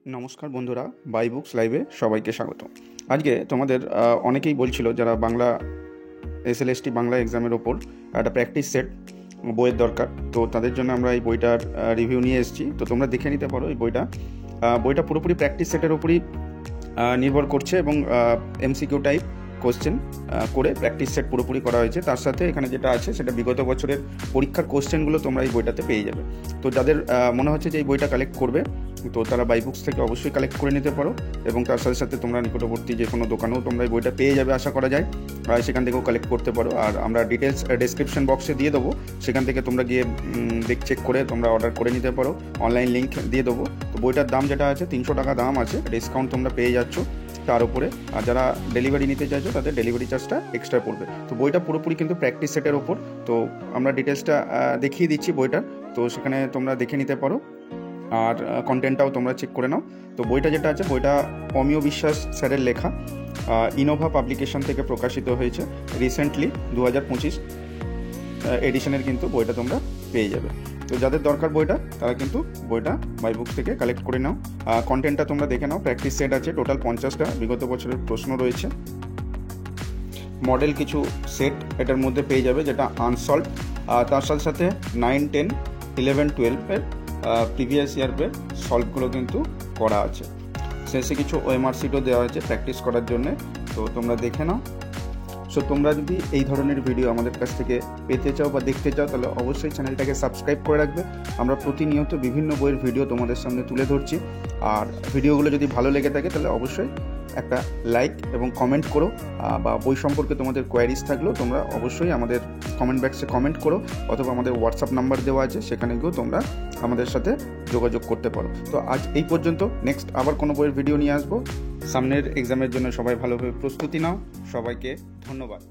নমস্কার বন্ধুরা, buy books লাইভে সবাইকে স্বাগত। আজকে তোমাদের অনেকেই বলছিল যারা বাংলা এসএলএসটি বাংলা এক্সামের ওপর একটা প্র্যাকটিস সেট বইয়ের দরকার, তো তাদের জন্য আমরা এই বইটার রিভিউ নিয়ে এসেছি। তো তোমরা দেখে নিতে পারো এই বইটা পুরোপুরি প্র্যাকটিস সেটের ওপরই নির্ভর করছে এবং এমসিকিউ টাইপ কোশ্চেন করে প্র্যাকটিস সেট পুরোপুরি করা হয়েছে। তার সাথে এখানে যেটা আছে সেটা বিগত বছরের পরীক্ষার কোশ্চেনগুলো তোমরা এই বইটাতে পেয়ে যাবে। তো যাদের মনে হচ্ছে যে এই বইটা কালেক্ট করবে, তো তারা বাই বুকস থেকে অবশ্যই কালেক্ট করে নিতে পারো এবং তার সাথে সাথে তোমরা নিকটবর্তী যে কোনো দোকানেও তোমরা এই বইটা পেয়ে যাবে আশা করা যায়, সেখান থেকেও কালেক্ট করতে পারো। আর আমরা ডিটেলস ডেসক্রিপশন বক্সে দিয়ে দেবো, সেখান থেকে তোমরা গিয়ে চেক করে তোমরা অর্ডার করে নিতে পারো, অনলাইন লিঙ্ক দিয়ে দেবো। তো বইটার দাম যেটা আছে 300 টাকা দাম আছে, ডিসকাউন্ট তোমরা পেয়ে যাচ্ছ তার উপরে। আর যারা ডেলিভারি নিতে চাইছো তাদের ডেলিভারি চার্জটা এক্সট্রা পড়বে। তো বইটা পুরোপুরি কিন্তু প্র্যাকটিস সেটের ওপর। তো আমরা ডিটেলসটা দেখিয়ে দিচ্ছি বইটার, তো সেখানে তোমরা দেখে নিতে পারো আর কন্টেন্টটাও তোমরা চেক করে নাও। তো বইটা যেটা আছে, বইটা অমিয় বিশ্বাস স্যারের লেখা, ইনোভা পাবলিকেশন থেকে প্রকাশিত হয়েছে রিসেন্টলি 2025 এডিশনের কিন্তু বইটা তোমরা পেয়ে যাবে। তো যাদের দরকার বইটা তারা কিন্তু বইটা বাই বুকস থেকে কালেক্ট করে নাও। কন্টেন্টটা তোমরা দেখে নাও। প্র্যাকটিস সেট আছে টোটাল 50টা, বিগত বছরের প্রশ্ন রয়েছে, মডেল কিছু সেট এটার মধ্যে পেয়ে যাবে যেটা আনসলভ। তার সাথে সাথে 9, 10, 11, 12-এর প্রিভিয়াস ইয়ারের সলভগুলো কিন্তু করা আছে। শেষে কিছু ওএমআর শিটও দেওয়া আছে প্র্যাকটিস করার জন্য, তো তোমরা দেখে নাও। সো তোমরা যদি এই ধরনের ভিডিও আমাদের কাছ থেকে পেতে চাও বা দেখতে চাও তাহলে অবশ্যই চ্যানেলটাকে সাবস্ক্রাইব করে রাখবে। আমরা প্রতিনিয়ত বিভিন্ন বইয়ের ভিডিও তোমাদের সামনে তুলে ধরছি। আর ভিডিওগুলো যদি ভালো লেগে থাকে তাহলে অবশ্যই একটা লাইক এবং কমেন্ট করো, বা বই সম্পর্কে তোমাদের কোয়ারিজ থাকলেও তোমরা অবশ্যই আমাদের কমেন্ট বক্সে কমেন্ট করো, অথবা আমাদের হোয়াটসঅ্যাপ নাম্বার দেওয়া আছে, সেখানে গিয়েও তোমরা আমাদের সাথে যোগাযোগ করতে পারো। তো আজ এই পর্যন্ত, নেক্সট আবার কোনো বইয়ের ভিডিও নিয়ে আসবো। সামনের এক্সামের জন্য সবাই ভালোভাবে প্রস্তুতি নাও। সবাইকে ধন্যবাদ।